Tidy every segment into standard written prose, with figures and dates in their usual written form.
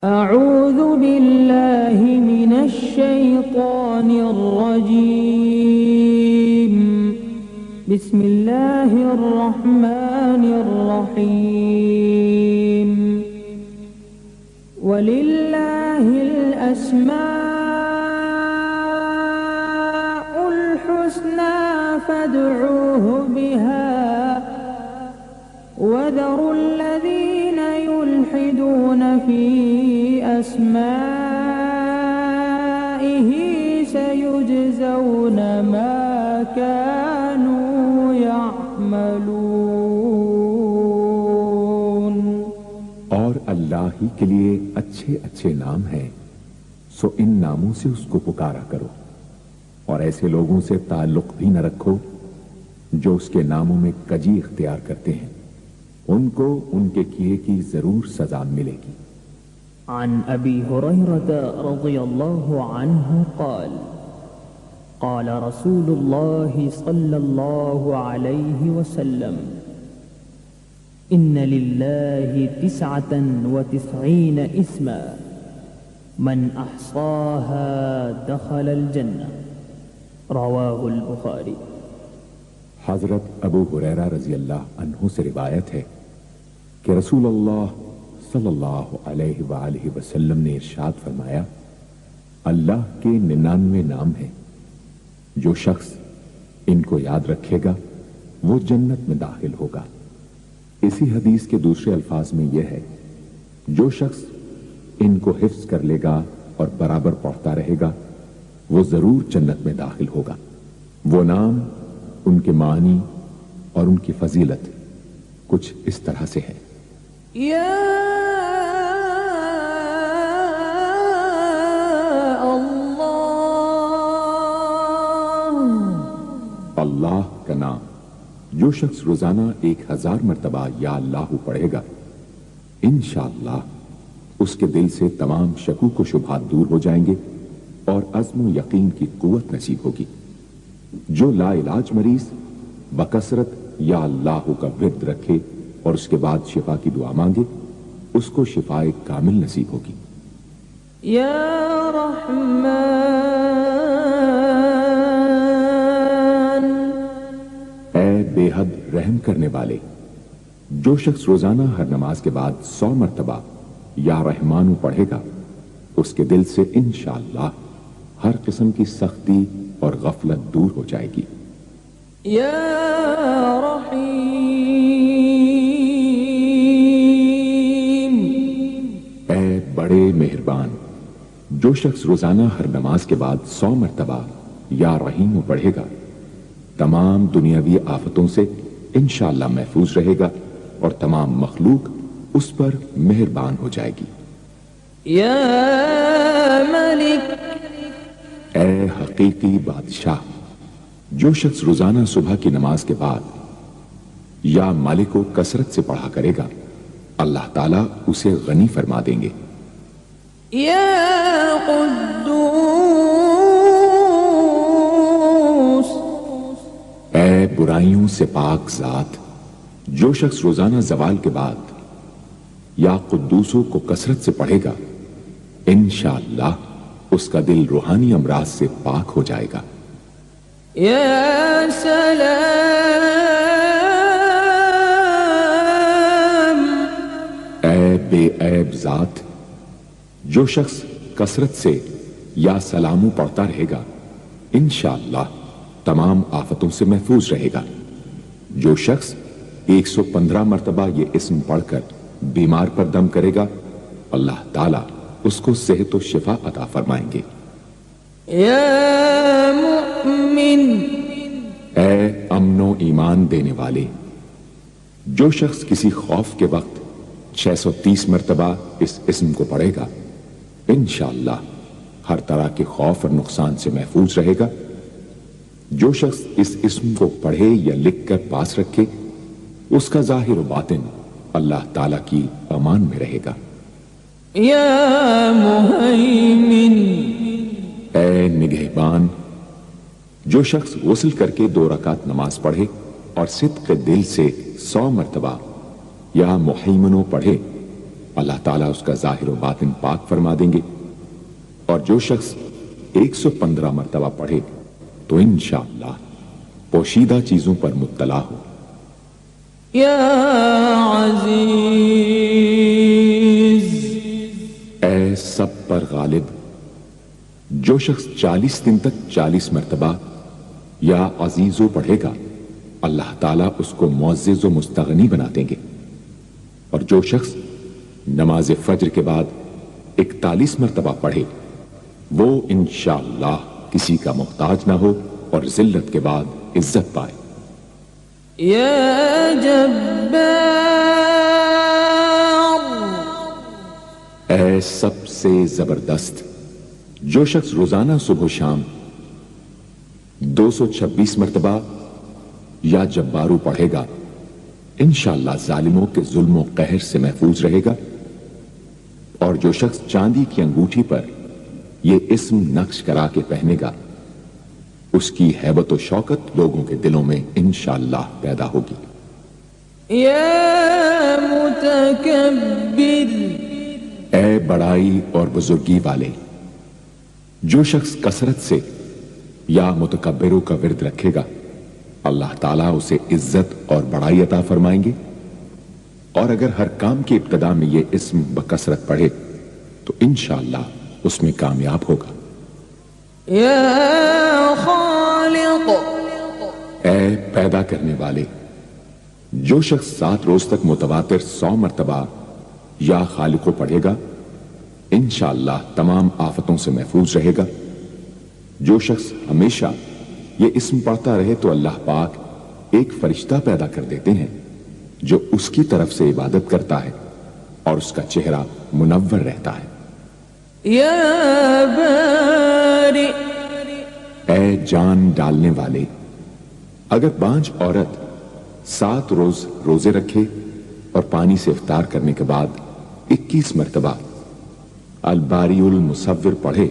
أعوذ بالله من الشيطان الرجيم. بسم الله الرحمن الرحيم. ولله الأسماء الحسنى فادعوه بها وذروا الذين يلحدون في أسمائه سيجزون ما كانوا يعملون. اور اللہ ہی کے لیے اچھے اچھے نام ہیں، سو ان ناموں سے اس کو پکارا کرو، اور ایسے لوگوں سے تعلق بھی نہ رکھو جو اس کے ناموں میں کجی اختیار کرتے ہیں، ان کو ان کے کیے کی ضرور سزا ملے گی. عن ابی ہریرہ رضی اللہ عنہ قال قال رسول اللہ صلی اللہ علیہ وسلم ان للہ 99 اسما من احصاها دخل الجنہ. رواہ البخاری. حضرت ابو ہریرہ رضی اللہ عنہ سے روایت ہے کہ رسول اللہ صلی اللہ علیہ وآلہ وسلم نے ارشاد فرمایا، اللہ کے 99 نام ہیں، جو شخص ان کو یاد رکھے گا وہ جنت میں داخل ہوگا. اسی حدیث کے دوسرے الفاظ میں یہ ہے، جو شخص ان کو حفظ کر لے گا اور برابر پڑھتا رہے گا وہ ضرور جنت میں داخل ہوگا. وہ نام، ان کے معنی اور ان کی فضیلت کچھ اس طرح سے ہے. یا اللہ کا نام جو شخص روزانہ 1000 مرتبہ یا اللہ پڑھے گا، انشاءاللہ اس کے دل سے تمام شکوک و شبہات دور ہو جائیں گے اور عزم و یقین کی قوت نصیب ہوگی. جو لا علاج مریض بکثرت یا اللہ کا ورد رکھے اور اس کے بعد شفا کی دعا مانگے، اس کو شفاء کامل نصیب ہوگی. یا رحمان، اے بے حد رحم کرنے والے، جو شخص روزانہ ہر نماز کے بعد 100 مرتبہ یا رحمانو پڑھے گا، اس کے دل سے انشاءاللہ ہر قسم کی سختی اور غفلت دور ہو جائے گی. یا رحیم، اے بڑے مہربان، جو شخص روزانہ ہر نماز کے بعد 100 مرتبہ یا رحیم پڑھے گا، تمام دنیاوی آفتوں سے انشاءاللہ محفوظ رہے گا اور تمام مخلوق اس پر مہربان ہو جائے گی. یا ملک، اے حقیقی بادشاہ، جو شخص روزانہ صبح کی نماز کے بعد یا مالک کو کثرت سے پڑھا کرے گا، اللہ تعالیٰ اسے غنی فرما دیں گے. یا قدوس، اے برائیوں سے پاک ذات، جو شخص روزانہ زوال کے بعد یا قدوسوں کو کثرت سے پڑھے گا، انشاءاللہ اس کا دل روحانی امراض سے پاک ہو جائے گا. یا سلام، اے بے عیب ذات، جو شخص کثرت سے یا سلاموں پڑھتا رہے گا، انشاءاللہ تمام آفتوں سے محفوظ رہے گا. جو شخص 115 مرتبہ یہ اسم پڑھ کر بیمار پر دم کرے گا، اللہ تعالیٰ اس کو صحت و شفا عطا فرمائیں گے. یا مؤمن، اے امن و ایمان دینے والے، جو شخص کسی خوف کے وقت 630 مرتبہ اس اسم کو پڑھے گا، انشاءاللہ ہر طرح کے خوف اور نقصان سے محفوظ رہے گا. جو شخص اس اسم کو پڑھے یا لکھ کر پاس رکھے، اس کا ظاہر و باطن اللہ تعالیٰ کی امان میں رہے گا. یا مہیمن، اے نگہبان، جو شخص غسل کر کے 2 رکعت نماز پڑھے اور صدق دل سے 100 مرتبہ یا محیمنو پڑھے، اللہ تعالیٰ اس کا ظاہر و باطن پاک فرما دیں گے، اور جو شخص 115 مرتبہ پڑھے تو انشاءاللہ پوشیدہ چیزوں پر مطلع ہو۔ یا عزیز، اے سب پر غالب، جو شخص 40 دن تک 40 مرتبہ یا عزیزو پڑھے گا، اللہ تعالیٰ اس کو معزز و مستغنی بنا دیں گے، اور جو شخص نماز فجر کے بعد 41 مرتبہ پڑھے وہ انشاءاللہ کسی کا محتاج نہ ہو اور ذلت کے بعد عزت پائے۔ یا جبار، اے سب سے زبردست، جو شخص روزانہ صبح و شام 226 مرتبہ یا جبارو پڑھے گا، انشاءاللہ ظالموں کے ظلم و قہر سے محفوظ رہے گا، اور جو شخص چاندی کی انگوٹھی پر یہ اسم نقش کرا کے پہنے گا، اس کی ہیبت و شوکت لوگوں کے دلوں میں انشاءاللہ پیدا ہوگی۔ یا متکبر، اے بڑائی اور بزرگی والے، جو شخص کثرت سے یا متکبروں کا ورد رکھے گا، اللہ تعالیٰ اسے عزت اور بڑائی عطا فرمائیں گے، اور اگر ہر کام کی ابتدا میں یہ اسم بکثرت پڑھے تو انشاءاللہ اس میں کامیاب ہوگا۔ یا خالق، اے پیدا کرنے والے، جو شخص 7 روز تک متواتر 100 مرتبہ یا خالقو پڑھے گا، انشاءاللہ تمام آفتوں سے محفوظ رہے گا۔ جو شخص ہمیشہ یہ اسم پڑھتا رہے تو اللہ پاک ایک فرشتہ پیدا کر دیتے ہیں جو اس کی طرف سے عبادت کرتا ہے اور اس کا چہرہ منور رہتا ہے۔ یا باری، اے جان ڈالنے والے، اگر بانج عورت 7 روز روزے رکھے اور پانی سے افطار کرنے کے بعد 21 مرتبہ الباری المصور پڑھے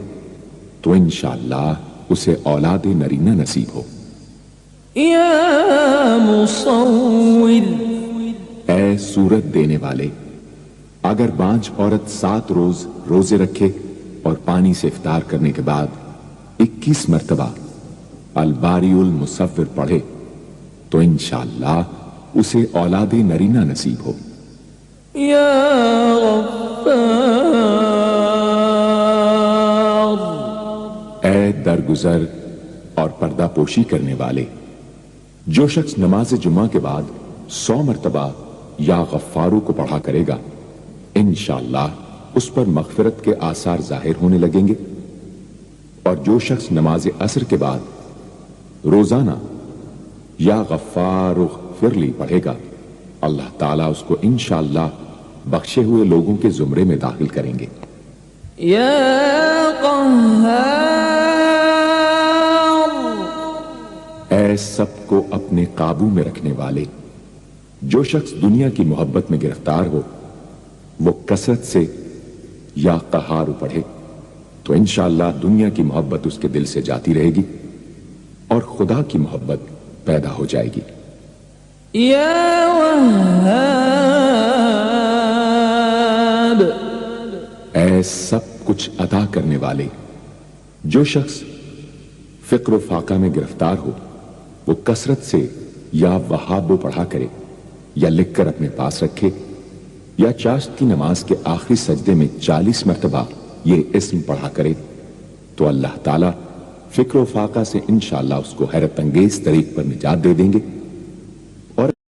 تو انشاءاللہ اسے اولاد نرینہ نصیب ہو۔ یا مصور، اے صورت دینے والے، اگر بانج عورت 7 روز روزے رکھے اور پانی سے افطار کرنے کے بعد 21 مرتبہ الباری المصور پڑھے تو انشاءاللہ اسے اولاد نرینہ نصیب ہو۔ یا غفار، اے درگزر اور پردہ پوشی کرنے والے، جو شخص نماز جمعہ کے بعد 100 مرتبہ یا غفارو کو پڑھا کرے گا، انشاءاللہ اس پر مغفرت کے آثار ظاہر ہونے لگیں گے، اور جو شخص نماز عصر کے بعد روزانہ یا غفار اغفر لی پڑھے گا، اللہ تعالیٰ اس کو انشاءاللہ بخشے ہوئے لوگوں کے زمرے میں داخل کریں گے۔ یا قہار، اے سب کو اپنے قابو میں رکھنے والے، جو شخص دنیا کی محبت میں گرفتار ہو وہ کثرت سے یا قہار پڑھے تو انشاءاللہ دنیا کی محبت اس کے دل سے جاتی رہے گی اور خدا کی محبت پیدا ہو جائے گی۔ یا وہاب، اے سب کچھ عطا کرنے والے، جو شخص فقر و فاقہ میں گرفتار ہو وہ کثرت سے یا وہاب پڑھا کرے یا لکھ کر اپنے پاس رکھے یا چاشت کی نماز کے آخری سجدے میں 40 مرتبہ یہ اسم پڑھا کرے تو اللہ تعالیٰ فکر و فاقہ سے انشاءاللہ اس کو حیرت انگیز طریق پر نجات دے دیں گے